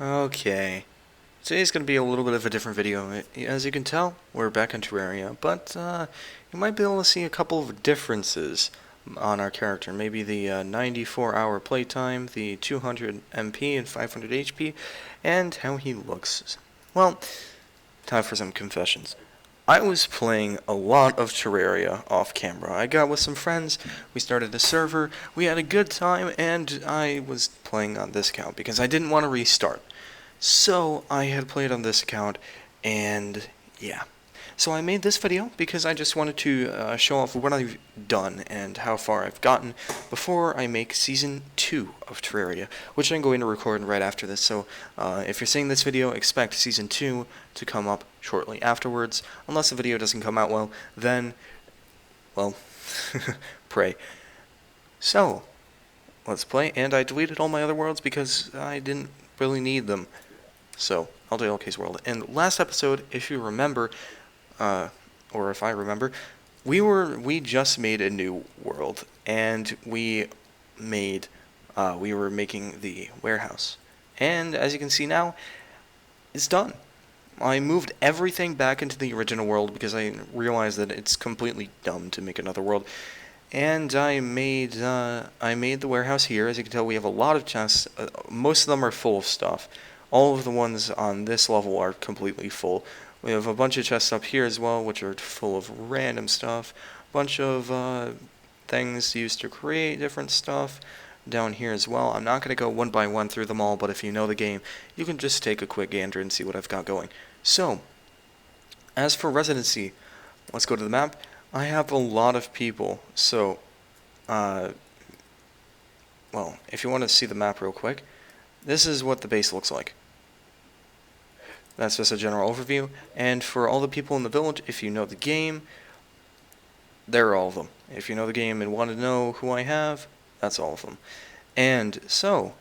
Okay, today's going to be a little bit of a different video. As you can tell, we're back in Terraria, but you might be able to see a couple of differences on our character. Maybe the 94-hour playtime, the 200 MP and 500 HP, and how he looks. Well, time for some confessions. I was playing a lot of Terraria off camera. I got with some friends, we started a server, we had a good time, and I was playing on this account because I didn't want to restart. So I had played on this account, and yeah. So I made this video because I just wanted to show off what I've done and how far I've gotten before I make Season 2 of Terraria, which I'm going to record right after this. So if you're seeing this video, expect Season 2 to come up shortly afterwards. Unless the video doesn't come out well, then, well, pray. So, let's play, and I deleted all my other worlds because I didn't really need them. So, I'll do Case World. And last episode, if you remember, or if I remember, we just made a new world, and we were making the warehouse. And as you can see now, it's done. I moved everything back into the original world because I realized that it's completely dumb to make another world. And I made the warehouse here. As you can tell, we have a lot of chests. Most of them are full of stuff. All of the ones on this level are completely full. We have a bunch of chests up here as well, which are full of random stuff. A bunch of things used to create different stuff down here as well. I'm not going to go one by one through them all, but if you know the game, you can just take a quick gander and see what I've got going. So, as for residency, let's go to the map. I have a lot of people, so, well, if you want to see the map real quick, this is what the base looks like. That's just a general overview, and for all the people in the village, if you know the game, there are all of them. If you know the game and want to know who I have, that's all of them. And so,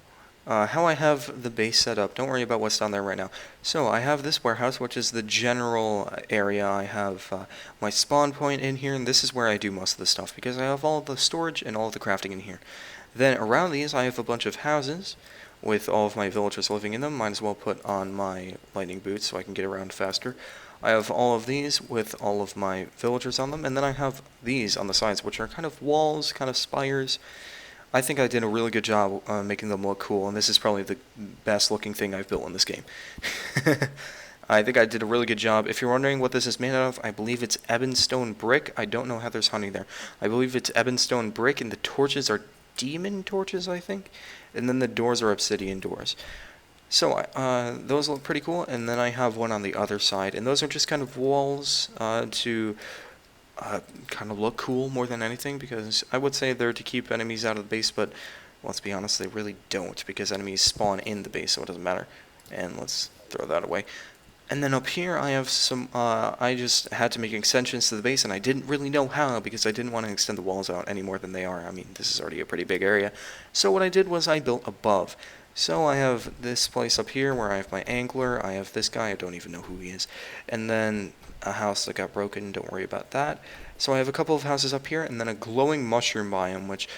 how I have the base set up, don't worry about what's down there right now. So I have this warehouse, which is the general area. I have my spawn point in here, and this is where I do most of the stuff, because I have all the storage and all of the crafting in here. Then around these, I have a bunch of houses with all of my villagers living in them. Might as well put on my lightning boots so I can get around faster. I have all of these with all of my villagers on them, and then I have these on the sides, which are kind of walls, kind of spires. I think I did a really good job making them look cool, and this is probably the best looking thing I've built in this game. I think I did a really good job. If you're wondering what this is made out of, I believe it's ebonstone brick. I don't know how there's honey there. I believe it's ebonstone brick, and the torches are demon torches, I think. And then the doors are obsidian doors. So those look pretty cool, and then I have one on the other side, and those are just kind of walls to kind of look cool more than anything, because I would say they're to keep enemies out of the base, but let's be honest, they really don't, because enemies spawn in the base, so it doesn't matter. And let's throw that away. And then up here I have some, I just had to make extensions to the base, and I didn't really know how, because I didn't want to extend the walls out any more than they are. I mean, this is already a pretty big area. So what I did was I built above. So I have this place up here where I have my angler, I have this guy, I don't even know who he is, and then a house that got broken, don't worry about that. So I have a couple of houses up here, and then a glowing mushroom biome, which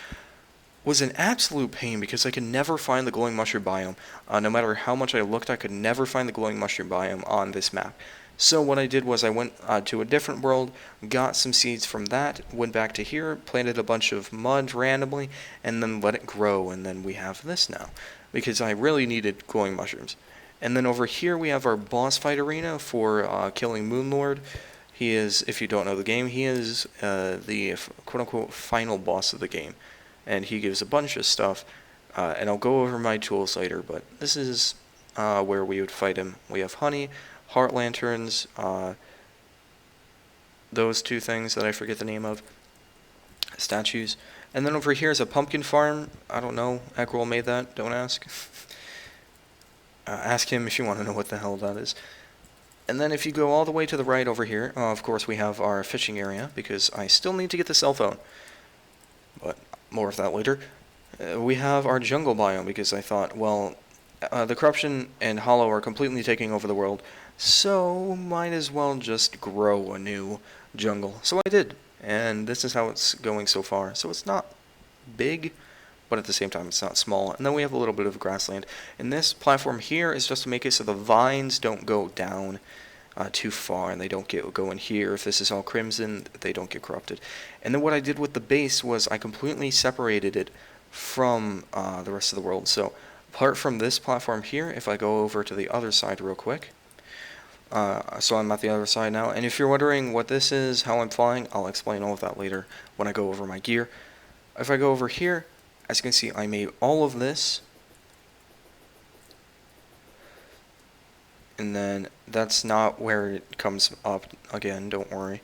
was an absolute pain because I could never find the glowing mushroom biome. No matter how much I looked, I could never find the glowing mushroom biome on this map. So what I did was I went to a different world, got some seeds from that, went back to here, planted a bunch of mud randomly, and then let it grow, and then we have this now. Because I really needed glowing mushrooms. And then over here we have our boss fight arena for killing Moonlord. He is, if you don't know the game, he is the quote-unquote final boss of the game. And he gives a bunch of stuff, and I'll go over my tools later, but this is where we would fight him. We have honey, heart lanterns, those two things that I forget the name of, statues. And then over here is a pumpkin farm. I don't know, Ekrol made that, don't ask. Ask him if you want to know what the hell that is. And then if you go all the way to the right over here, of course we have our fishing area, because I still need to get the cell phone. But more of that later. We have our jungle biome, because I thought, well, the corruption and hollow are completely taking over the world, so might as well just grow a new jungle. So I did, and this is how it's going so far. So it's not big, but at the same time it's not small. And then we have a little bit of grassland. And this platform here is just to make it so the vines don't go down too far, and they don't go in here. If this is all crimson, they don't get corrupted. And then what I did with the base was I completely separated it from the rest of the world. So apart from this platform here, if I go over to the other side real quick, so I'm at the other side now, and if you're wondering what this is, how I'm flying, I'll explain all of that later when I go over my gear. If I go over here, as you can see, I made all of this, and then that's not where it comes up again, don't worry.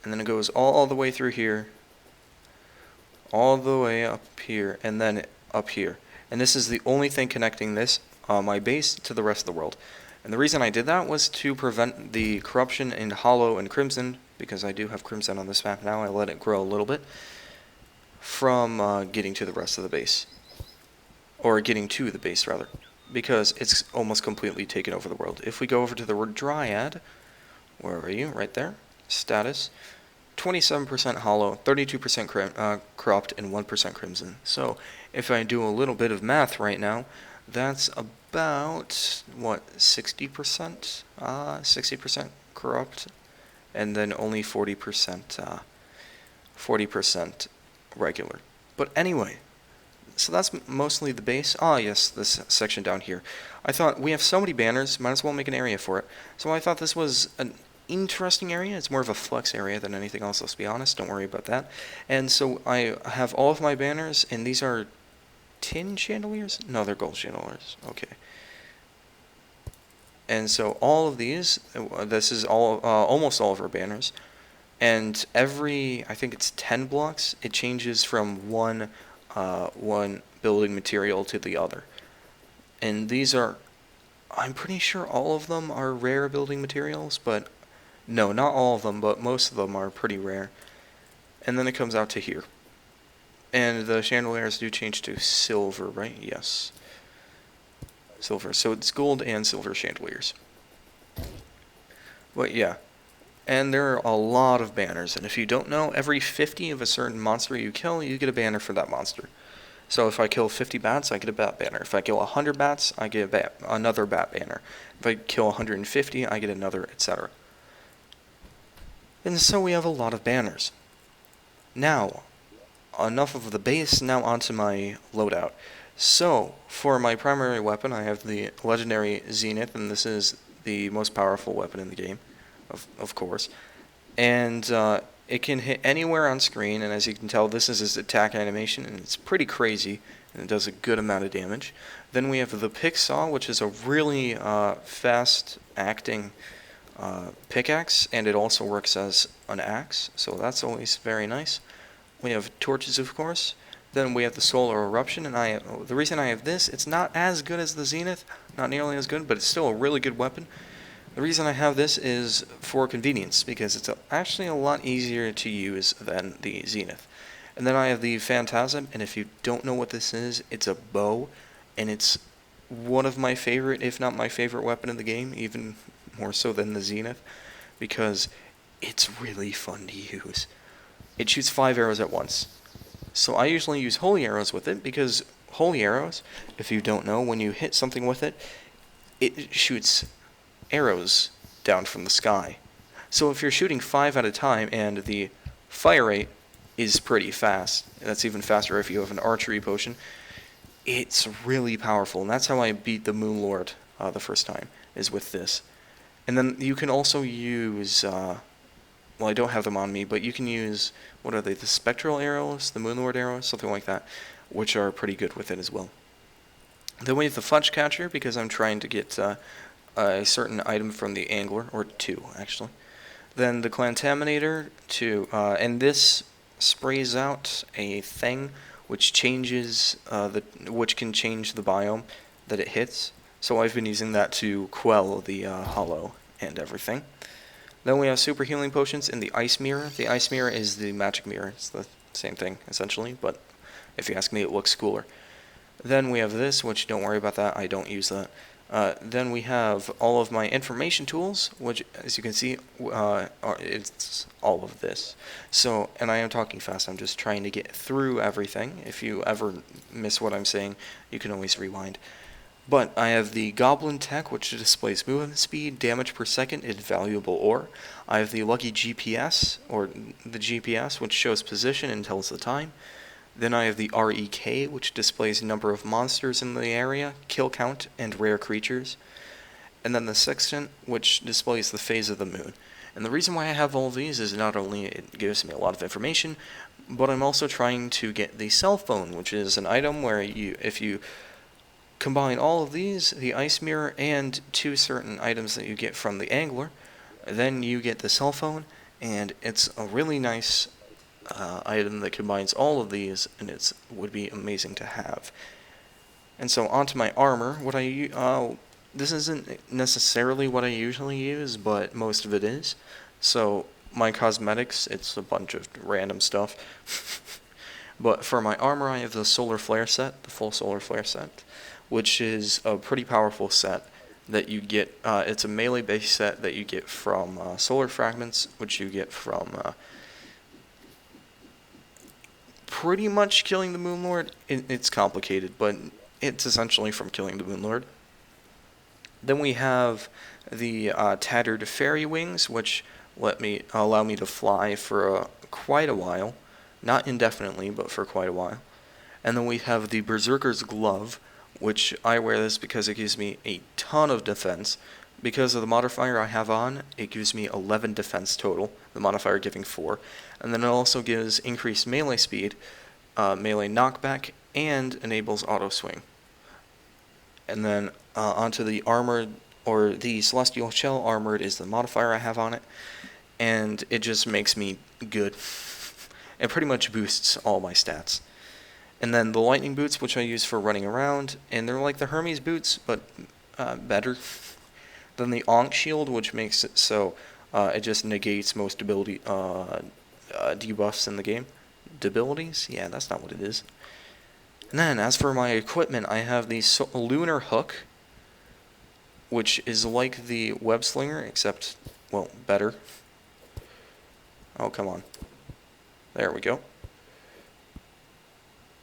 And then it goes all the way through here, all the way up here, and then up here. And this is the only thing connecting this, my base, to the rest of the world. And the reason I did that was to prevent the corruption in Hollow and Crimson, because I do have Crimson on this map now, I let it grow a little bit, from getting to the rest of the base. Or getting to the base, rather. Because it's almost completely taken over the world. If we go over to the word Dryad, where are you? Right there. Status. 27% Hollow, 32% corrupt, and 1% Crimson. So, if I do a little bit of math right now, that's about, what, 60%? 60% corrupt, and then only 40% regular. But anyway, so that's mostly the base. Ah, yes, this section down here. I thought, we have so many banners, might as well make an area for it. So I thought this was an interesting area. It's more of a flex area than anything else, let's be honest. Don't worry about that. And so I have all of my banners, and these are tin chandeliers? No, they're gold chandeliers. Okay. And so all of these, this is all almost all of our banners, and every, I think it's 10 blocks, it changes from one building material to the other. And these are, I'm pretty sure all of them are rare building materials, but no, not all of them, but most of them are pretty rare. And then it comes out to here. And the chandeliers do change to silver, right? Yes. Silver. So it's gold and silver chandeliers. But yeah. And there are a lot of banners. And if you don't know, every 50 of a certain monster you kill, you get a banner for that monster. So if I kill 50 bats, I get a bat banner. If I kill 100 bats, I get another bat banner. If I kill 150, I get another, etc. And so we have a lot of banners. Now, enough of the base, now onto my loadout. So, for my primary weapon, I have the legendary Zenith, and this is the most powerful weapon in the game, of course. And it can hit anywhere on screen, and as you can tell, this is its attack animation, and it's pretty crazy, and it does a good amount of damage. Then we have the pick saw, which is a really fast-acting pickaxe, and it also works as an axe, so that's always very nice. We have torches, of course. Then we have the solar eruption, and the reason I have this, it's not as good as the Zenith, not nearly as good, but it's still a really good weapon. The reason I have this is for convenience, because it's actually a lot easier to use than the Zenith. And then I have the Phantasm, and if you don't know what this is, it's a bow, and it's one of my favorite, if not my favorite weapon in the game, even more so than the Zenith, because it's really fun to use. It shoots 5 arrows at once. So I usually use holy arrows with it, because holy arrows, if you don't know, when you hit something with it, it shoots arrows down from the sky. So if you're shooting 5 at a time, and the fire rate is pretty fast, and that's even faster if you have an archery potion, it's really powerful, and that's how I beat the Moon Lord the first time, is with this. And then you can also use... well, I don't have them on me, but you can use, what are they, the Spectral Arrows, the Moonlord Arrows, something like that, which are pretty good with it as well. Then we have the Fletch Catcher, because I'm trying to get a certain item from the Angler, or 2, actually. Then the Clantaminator, and this sprays out a thing which changes, which can change the biome that it hits. So I've been using that to quell the hollow and everything. Then we have super healing potions in the ice mirror. The ice mirror is the magic mirror. It's the same thing, essentially, but if you ask me, it looks cooler. Then we have this, which don't worry about that. I don't use that. Then we have all of my information tools, which, as you can see, it's all of this. So, and I am talking fast, I'm just trying to get through everything. If you ever miss what I'm saying, you can always rewind. But I have the Goblin Tech, which displays movement speed, damage per second, and valuable ore. I have the Lucky GPS, or the GPS, which shows position and tells the time. Then I have the REK, which displays number of monsters in the area, kill count, and rare creatures. And then the Sextant, which displays the phase of the moon. And the reason why I have all these is not only it gives me a lot of information, but I'm also trying to get the cell phone, which is an item where if you combine all of these, the ice mirror, and 2 certain items that you get from the angler, then you get the cell phone, and it's a really nice item that combines all of these, and it would be amazing to have. And so onto my armor. This isn't necessarily what I usually use, but most of it is. So my cosmetics, it's a bunch of random stuff. But for my armor, I have the solar flare set, the full solar flare set, which is a pretty powerful set that you get. It's a melee-based set that you get from solar fragments, which you get from pretty much killing the Moon Lord. It's complicated, but it's essentially from killing the Moon Lord. Then we have the tattered fairy wings, which allow me to fly for quite a while, not indefinitely, but for quite a while. And then we have the Berserker's Glove, which I wear this because it gives me a ton of defense. Because of the modifier I have on, it gives me 11 defense total, the modifier giving 4. And then it also gives increased melee speed, melee knockback, and enables auto swing. And then onto the armored, or the Celestial Shell Armored is the modifier I have on it, and it just makes me good. It pretty much boosts all my stats. And then the lightning boots, which I use for running around, and they're like the Hermes boots, but better. Then the Ankh shield, which makes it so it just negates most ability debuffs in the game. Debilities? Yeah, that's not what it is. And then, as for my equipment, I have the lunar hook, which is like the web slinger, except, well, better. Oh, come on. There we go.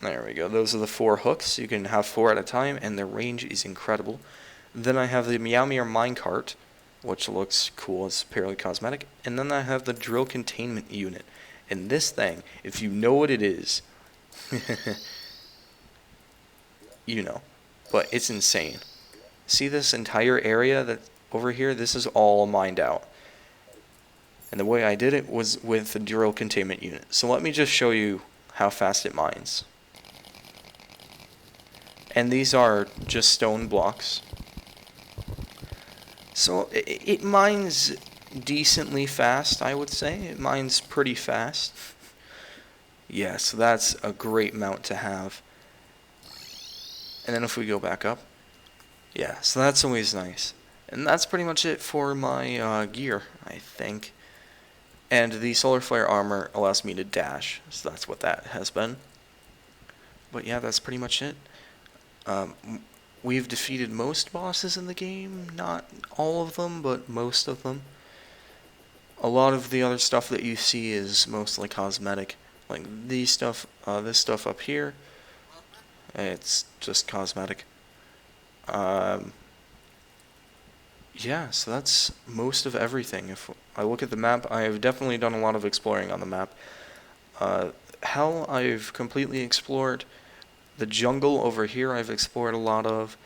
There we go. Those are the 4 hooks. You can have 4 at a time, and their range is incredible. Then I have the Meowmere minecart, which looks cool. It's purely cosmetic. And then I have the drill containment unit. And this thing, if you know what it is, you know. But it's insane. See this entire area that's over here? This is all mined out. And the way I did it was with the drill containment unit. So let me just show you how fast it mines. And these are just stone blocks. So it mines decently fast, I would say. It mines pretty fast. Yeah, so that's a great mount to have. And then if we go back up, yeah, so that's always nice. And that's pretty much it for my gear, I think. And the solar flare armor allows me to dash, so that's what that has been. But yeah, that's pretty much it. We've defeated most bosses in the game, not all of them, but most of them. A lot of the other stuff that you see is mostly cosmetic, like this stuff up here. It's just cosmetic. Yeah, so that's most of everything. If I look at the map, I have definitely done a lot of exploring on the map. Hell, I've completely explored. The jungle over here I've explored a lot of.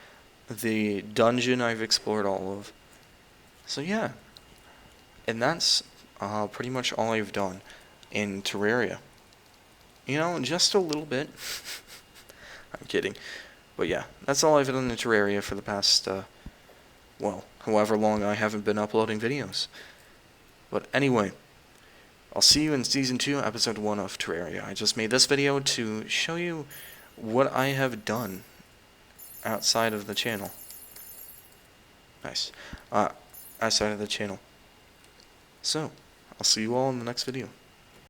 The dungeon I've explored all of. So yeah. And that's pretty much all I've done in Terraria. You know, just a little bit. I'm kidding. But yeah, that's all I've done in Terraria for the past, well, however long I haven't been uploading videos. But anyway, I'll see you in Season 2, Episode 1 of Terraria. I just made this video to show you what I have done outside of the channel. Nice. Outside of the channel. So, I'll see you all in the next video.